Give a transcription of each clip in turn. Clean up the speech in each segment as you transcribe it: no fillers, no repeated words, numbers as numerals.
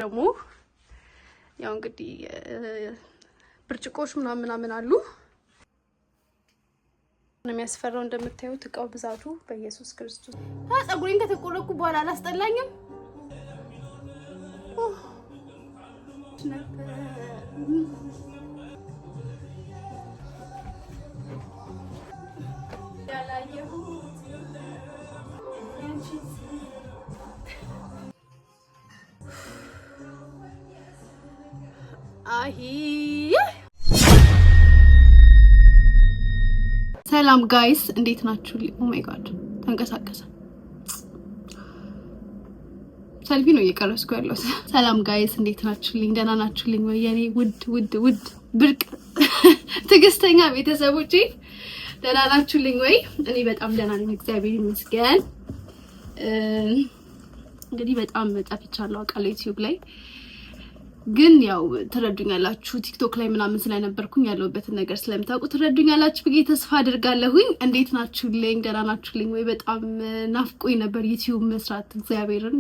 ደግሞ ያው እንግዲህ ብርጭቆሽ ምናምን አሉ ነው የሚያስፈራው እንደምታዩት እቃው ብዛቱ በኢየሱስ ክርስቶስ ፀጉሬን ከተቆረኩ በኋላ አላስጠላኝም ሰላም ጋይስ እንዴት ናችሁ? ኦ ማይ ጋድ ተንቀሳቀሰ። ሰልፊ ነው እየቀረስኩ ያለው። ሰላም ጋይስ እንዴት ናችሁልኝ? ደህና ናችሁልኝ ወይ? የኔ ውድ ብርቅ ትግስተኛ ቤተሰቦቼ ደህና ናችሁልኝ ወይ? እኔ በጣም ደህና ነኝ እግዚአብሔር ይመስገን። እንግዲህ በጣም ጠፍቻለሁ አውቃለሁ ዩቲዩብ ላይ ግን ያው ትረዱኛላችሁ ቲክቶክ ላይ ምናምን ስለነበርኩኝ ያለውበትን ነገር ስለምታውቁ ትረዱኛላችሁ ብዬ ተስፋ አድርጋለሁኝ። እንዴት ናችሁልኝ? ደህና ናችሁልኝ ወይ? በጣም ናፍቆኝ ነበር ዩቲዩብ መስራት እግዚአብሔርን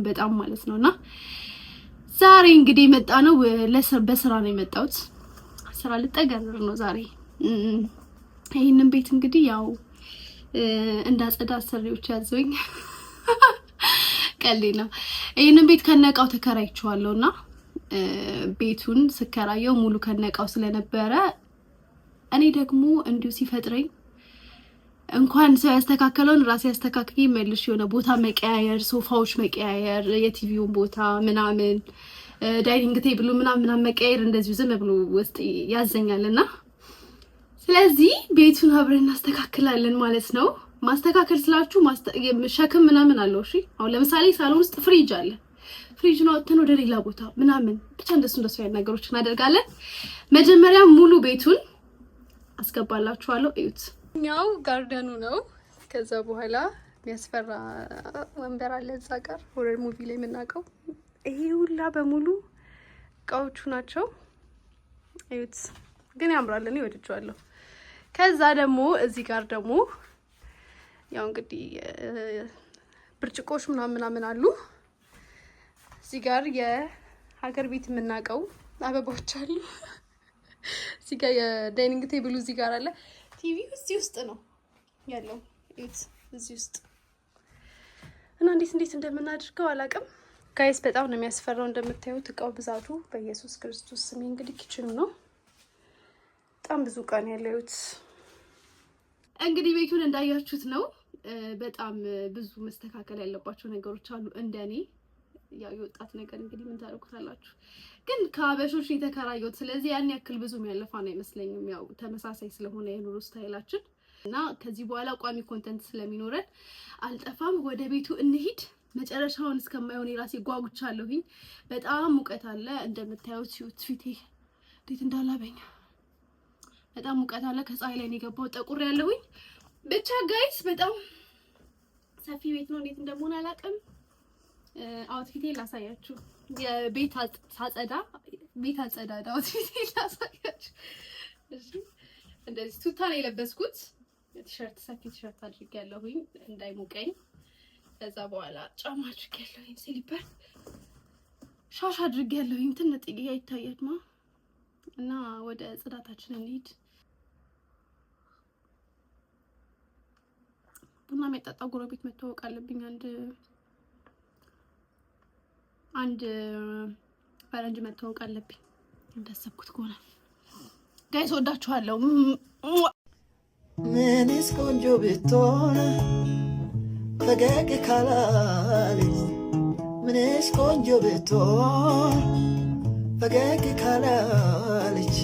በጣም ማለት ነውና ዛሬ እንግዲህ መጣ ነው በስራ ነው የመጣሁት። ስራ ልጠገር ነው ዛሬ። ይሄንን ቤት እንግዲህ ያው እንዳጸዳ አሰሪዎች ያዘውኝ ቀሌ ነው። ይሄንን ቤት ከነቃው ተከራይቼዋለሁና ቤቱን ስከራየው ሙሉ ከነቃው ስለነበረ እኔ ደግሞ እንዲሁ ሲፈጥረኝ እንኳን ሰው ያስተካከለውን ራሴ ያስተካክዬ መልሽ የሆነ ቦታ መቀያየር፣ ሶፋዎች መቀያየር፣ የቲቪውን ቦታ ምናምን ዳይኒንግ ቴብሉ ምናምን መቀያየር እንደዚሁ ዝም ብሎ ውስጥ ያዘኛልና ስለዚህ ቤቱን አብረን እናስተካክላለን ማለት ነው። ማስተካከል ስላችሁ ሸክም ምናምን አለው። እሺ አሁን ለምሳሌ ሳሎን ውስጥ ፍሪጅ አለ። ፍሪጅ ነው ወጥተን ወደ ሌላ ቦታ ምናምን ብቻ እንደሱ ያለ ነገሮች እናደርጋለን። መጀመሪያ ሙሉ ቤቱን አስገባላችኋለሁ። እዩት። ያው ጋርደኑ ነው። ከዛ በኋላ የሚያስፈራ ወንበር አለ እዛ ጋር ሆረር ሙቪ ላይ የምናውቀው። ይሄ ሁላ በሙሉ እቃዎቹ ናቸው። እዩት። ግን ያምራል። እኔ ወድጄዋለሁ። ከዛ ደግሞ እዚህ ጋር ደግሞ ያው እንግዲህ ብርጭቆሽ ምናምን አሉ። እዚህ ጋር የሀገር ቤት የምናውቀው አበባዎች አሉ። እዚህ ጋር የዳይኒንግ ቴብሉ እዚህ ጋር አለ። ቲቪው እዚህ ውስጥ ነው ያለው። እዩት እዚህ ውስጥ እና እንዴት እንደምናደርገው አላውቅም ጋይስ። በጣም ነው የሚያስፈራው እንደምታዩት እቃው ብዛቱ በኢየሱስ ክርስቶስ ስም። እንግዲህ ኪችኑ ነው በጣም ብዙ እቃ ነው ያለው። እንግዲህ ቤቱን እንዳያችሁት ነው። በጣም ብዙ መስተካከል ያለባቸው ነገሮች አሉ እንደኔ። ያው የወጣት ነገር እንግዲህ ምን ታደርጉታላችሁ። ግን ከአበሾች የተከራየሁት ስለዚህ ያን ያክል ብዙ የሚያለፋን አይመስለኝም። ያው ተመሳሳይ ስለሆነ የኑሮ ስታይላችን እና ከዚህ በኋላ ቋሚ ኮንተንት ስለሚኖረን አልጠፋም። ወደ ቤቱ እንሂድ። መጨረሻውን እስከማይሆን የራሴ ጓጉቻለሁኝ። በጣም ሙቀት አለ እንደምታዩት። ሲዩት ፊቴ እንዴት እንዳላበኛ በጣም ሙቀት አለ። ከፀሐይ ላይ ነው የገባው ጠቁር ያለሁኝ። ብቻ ጋይስ በጣም ሰፊ ቤት ነው። እንዴት እንደሆነ አላውቅም። አውትፊቴ ላሳያችሁ። የቤት ሳጸዳ አውትፊቴ ላሳያችሁ። እሺ እንደዚህ ቱታ ነው የለበስኩት። ቲሸርት ሰፊ ቲሸርት አድርጌያለሁኝ እንዳይሞቀኝ። ከዛ በኋላ ጫማ አድርጌያለሁኝ፣ ስሊፐር ሻሽ አድርጌያለሁኝ። ትንጥዬ አይታያትማ እና ወደ ጽዳታችን እንሂድ። ቡና የሚያጣጣ ጎረቤት መተዋወቅ አለብኝ። አንድ ፈረንጅ መተዋወቅ አለብኝ እንዳሰብኩት ከሆነ። ጋይስ ወዳችኋለሁ። ምንስ ቆንጆ ብትሆን ፈገግ ካላለች፣ ምንስ ቆንጆ ብትሆን ፈገግ ካላለች፣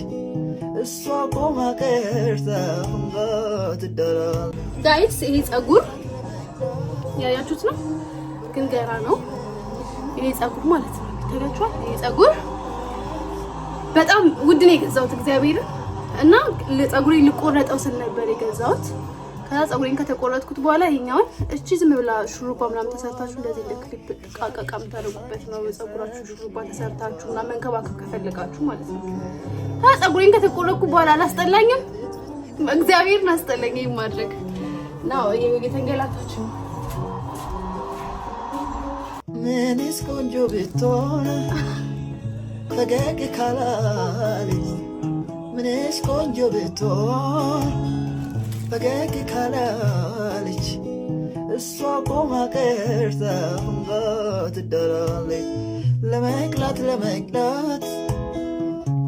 እሷ ቆማ ቀርታ ትደራል። ጋይስ ይሄ ፀጉር ያያችሁት ነው፣ ግን ገራ ነው። ይሄ ፀጉር ማለት ነው ታያችኋል። ይሄ ፀጉር በጣም ውድ ነው የገዛሁት እግዚአብሔር እና ለፀጉሬ ልቆረጠው ስል ነበር የገዛሁት። ከዛ ፀጉሬን ከተቆረጥኩት በኋላ ይሄኛው እቺ ዝም ብላ ሹሩባ ምናምን ተሰርታችሁ እንደዚህ ለክሊፕ ቃቃቃም ታደርጉበት ነው። ፀጉራችሁ ሹሩባ ተሰርታችሁና መንከባከብ ከፈለጋችሁ ማለት ነው። ከዛ ፀጉሬን ከተቆረጥኩ በኋላ አላስጠላኝም፣ እግዚአብሔርን አስጠላኝ ይሄን ማድረግ ነው። የተንገላታችሁ ምንስ ቆንጆ ብትሆን ፈገግ ካላለች ምንስ ቆንጆ ብትሆን ፈገግ ካላለች እሷ ቆማ ቀርታ እንጋ ትዳራለች። ለመቅላት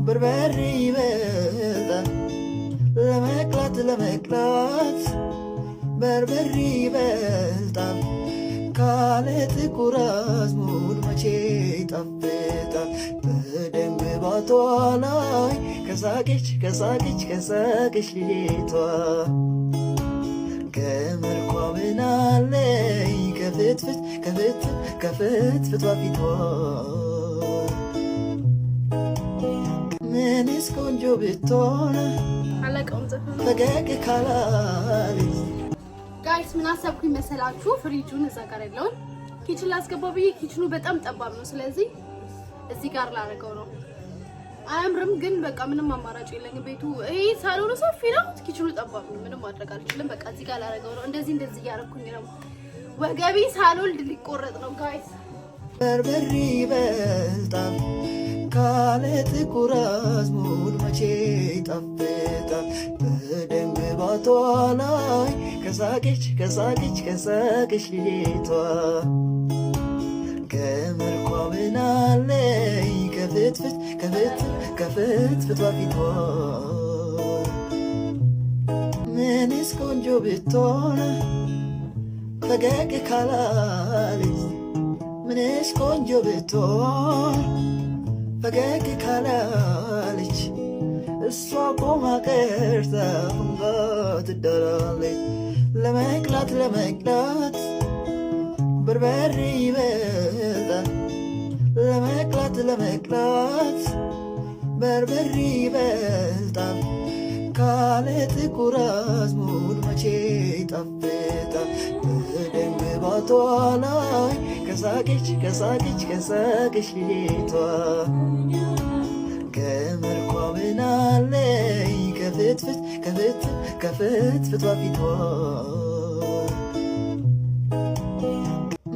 በርበሬ ይበልጣል። ለመቅላት በርበሬ ይበልጣል። ካለ ጥቁር አዝሙድ መቼ ይጣፍጣል። በደንብ ባቷ ላይ ከሳቀች ልጅቷ ከመልኳ ምናለይ ከፍትፍቷ ፊቷ ምንስ ቆንጆ ብትሆን ፈገግ ካላለች። ጋይስ ምን አሰብኩኝ መሰላችሁ? ፍሪጁን እዛ ጋር ያለውን ኪችን ላስገባው ብዬ ኪችኑ በጣም ጠባብ ነው። ስለዚህ እዚህ ጋር ላደርገው ነው። አያምርም ግን በቃ ምንም አማራጭ የለኝም። ቤቱ ይሄ ሳሎኑ ሰፊ ነው፣ ኪችኑ ጠባብ ነው። ምንም ማድረግ አልችልም። በቃ እዚህ ጋር ላደርገው ነው። እንደዚህ እያደረኩኝ ነው። ወገቤ ሳልወልድ ሊቆረጥ ነው ጋይስ። በርበሬ ይበልጣል ካለ ጥቁር አዝሙድ መቼ ይጣፍጣል። በደንብ ባቷ ላይ ከሳቀች ልጅቷ ከመልኳ ምናለይ ከፍትፍቷ ፊቷ ምንስ ቆንጆ ብትሆን ፈገግ ካላለች ምንስ ቆንጆ ብትሆን ፈገግ ካላለች እሷ ቆማ ቀርታ እንጋ ትዳራለች። ለመቅላት በርበሬ ይበልጣል። ለመቅላት በርበሬ ይበልጣል። ካለ ጥቁር አዝሙድ መቼ ይጣፍጣል። በደንብ ባቷ ላይ ከሳቀች ልጅቷ ከመልኳ ምናለይ ከፍትፍቷ ፊቷ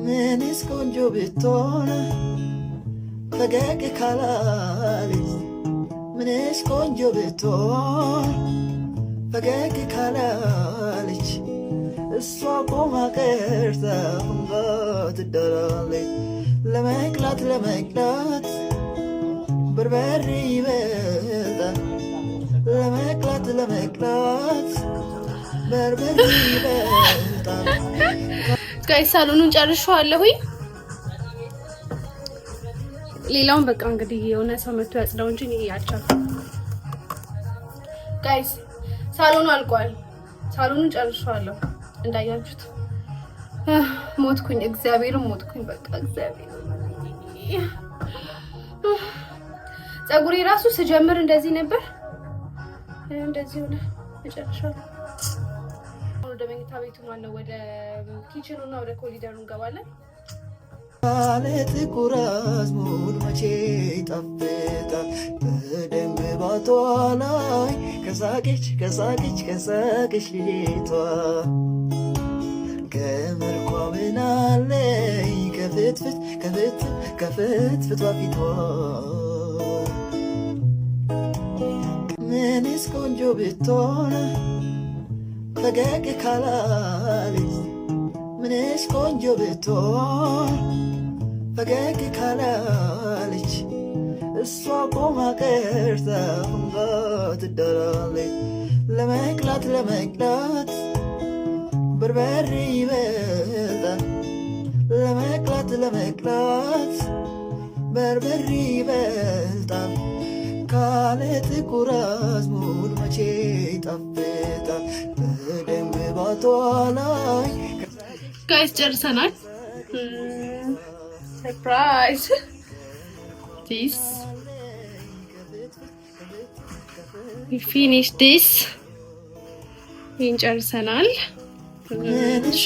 ምንስ ቆንጆ ብትሆን ፈገግ ካላለች ምንስ ቆንጆ ብትሆን ፈገግ ካላለች እሷ ቆማ ቀርታ እንጋ ትዳራለች። ለመቅላት በርበሬ ይበልጣል። ለመቅላት በርበሬ ይበልጣል። ጋይስ ሳሎኑን ጨርሼዋለሁኝ። ሌላውን በቃ እንግዲህ የሆነ ሰው መጥቶ ያጽዳው እንጂ እኔ አልቻልኩም። ጋይስ ሳሎኑ አልቋል። ሳሎኑን ጨርሼዋለሁ እንዳያችሁት። ሞትኩኝ፣ እግዚአብሔርን ሞትኩኝ። በቃ እግዚአብሔር ፀጉሬ ራሱ ስጀምር እንደዚህ ነበር፣ እንደዚህ ሆነ መጨረሻው። ወደ መኝታ ቤቱ ማነው ወደ ኪችኑ እና ወደ ኮሪደሩ እንገባለን። ካለ ጥቁር አዝሙድ መቼ ይጣፍጣል። በደንብ ባቷ ላይ ከሳቀች ልጅቷ ከመልኳ ምናለይ ከፍትፍቷ ፊቷ ምንስ ቆንጆ ብትሆን ፈገግ ካላለች ምንስ ቆንጆ ብትሆን ፈገግ ካላለች እሷ ቆማ ቀርታ እንጋ ትዳራለች። ለመቅላት በርበሬ ይበልጣል። ለመቅላት በርበሬ ይበልጣል። ካለ ጥቁር አዝሙድ መቼ ይጣፍጣል። በደንብ ባቷ ላይ ጋይስ ጨርሰናል። ሰርፕራይዝ ዲስ we finished this ይህን ጨርሰናል። እሺ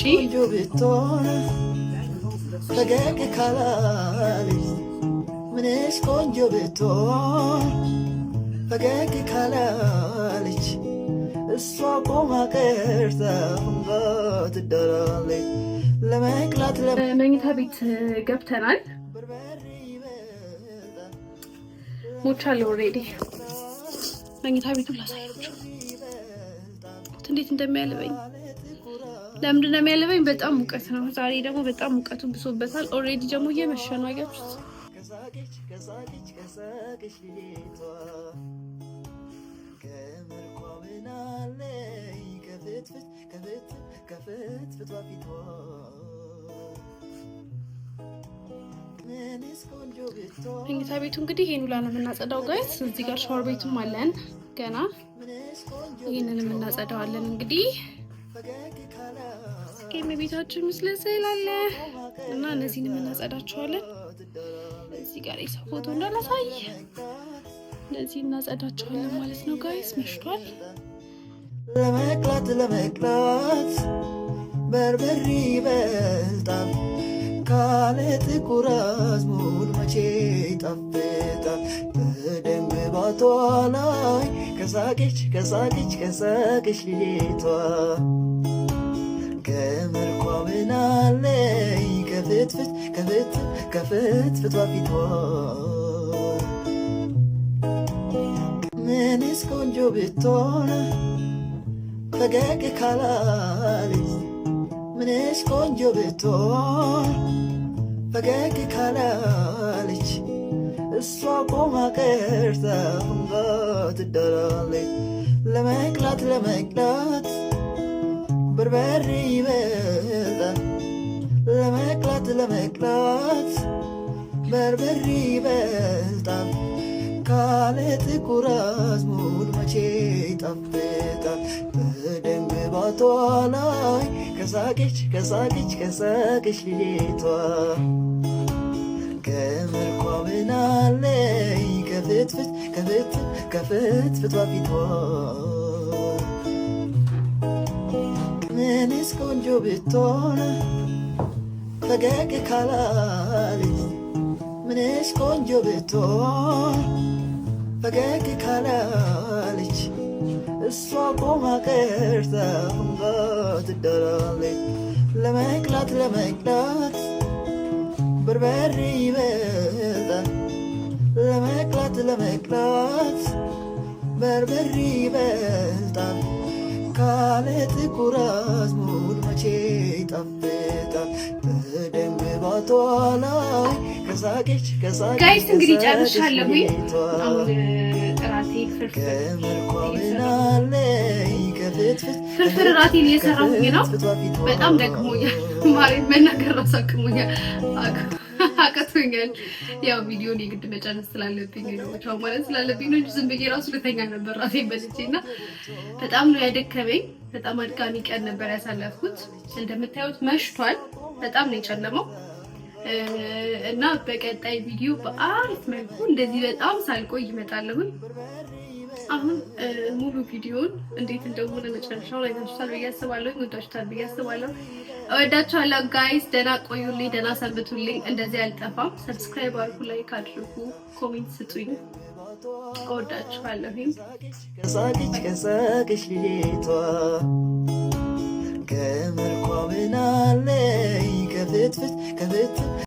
ፈገግ ካላለች ምንስ ቆንጆ ብትሆን ፈገግ ካላለች እሷ ቆማ ቀርታ ትዳራለች ለመቅላት መኝታ ቤት ገብተናል። ሞቻለሁ ኦልሬዲ። መኝታ ቤቱን ላሳያችሁ እንዴት እንደሚያልበኝ። ለምንድን ነው የሚያልበኝ? በጣም ሙቀት ነው። ዛሬ ደግሞ በጣም ሙቀቱ ብሶበታል። ኦልሬዲ ደግሞ እየመሸ ነው። አያችሁት? መኝታ ቤቱ እንግዲህ ይሄን ሁላ ነው የምናጸዳው ጋይስ። እዚህ ጋር ሻወር ቤቱም አለን ገና። ይሄንንም እናጸዳዋለን እንግዲህ። ስኬም ቤታችን ምስለ ስዕል አለ እና እነዚህንም እናጸዳቸዋለን። እዚህ ጋር የሰው ፎቶ እንዳላሳይ እነዚህ እናጸዳቸዋለን ማለት ነው ጋይስ። መሽቷል። ለመቅላት በርበሬ ይበልጣል ካለ ጥቁር አዝሙድ መቼ ይጣፍጣል። በደንብ ባቷ ላይ ከሳቀች ልጅቷ ከመልኳ ምናለይ ከፍትፍቷ ፊቷ ምንስ ቆንጆ ብትሆን ፈገግ ካላለች ምንስ ቆንጆ ብትሆን ፈገግ ካላለች እሷ ቆማ ቀርታ ትዳራለች ለመቅላት በርበሬ ይበልጣል ለመቅላት በርበሬ ይበልጣል ካለ ጥቁር አዝሙድ መቼ ይጣፍጣል። በደንብ ባቷ ላይ ከሳቀች ልጅቷ ከመልኳ ምናለይ ከፍትፍቷ ፊቷ ምንስ ቆንጆ ብትሆን ፈገግ ካላለች ምንስ ቆንጆ ብትሆን ፈገግ ካላለች እሷ ቆማ ቀርታ ትዳራለች ለመቅላት በርበሬ ይበልጣል ለመቅላት በርበሬ ይበልጣል ካለ ጥቁር አዝሙድ መቼ ይጣፍጣል። በደንብ ባቷ ላይ ከሳቀች ጋይስ እንግዲህ ጨርሻለሁ። አሁን እራቴ ፍርፍር እራቴን እየሰራሁኝ ነው። በጣም ደክሞኛል። ማለት መናገር ራሱ አቅቶኛል። ያው ቪዲዮን የግድ መጨረስ ስላለብኝ ነው ቻው ማለት ስላለብኝ ነው እንጂ ዝም ብዬ ራሱ ልተኛ ነበር ራሴን በልቼ እና በጣም ነው ያደከመኝ። በጣም አድካሚ ቀን ነበር ያሳለፍኩት። እንደምታዩት መሽቷል። በጣም ነው የጨለመው እና በቀጣይ ቪዲዮ በአሪፍ መልኩ እንደዚህ በጣም ሳልቆይ እመጣለሁ። አሁን ሙሉ ቪዲዮን እንዴት እንደሆነ መጨረሻው ላይ ታችኋል ብዬ አስባለሁ። ወዳችኋል ብዬ አስባለሁ። እወዳችኋለሁ ጋይስ። ደህና ቆዩልኝ፣ ደህና ሰንብቱልኝ። እንደዚህ አልጠፋም። ሰብስክራይብ አድርጉ፣ ላይክ አድርጉ፣ ኮሜንት ስጡኝ። እወዳችኋለሁ። ከሳቀች ልጅቷ ከመልኳ ምናለይ ከፍትፍት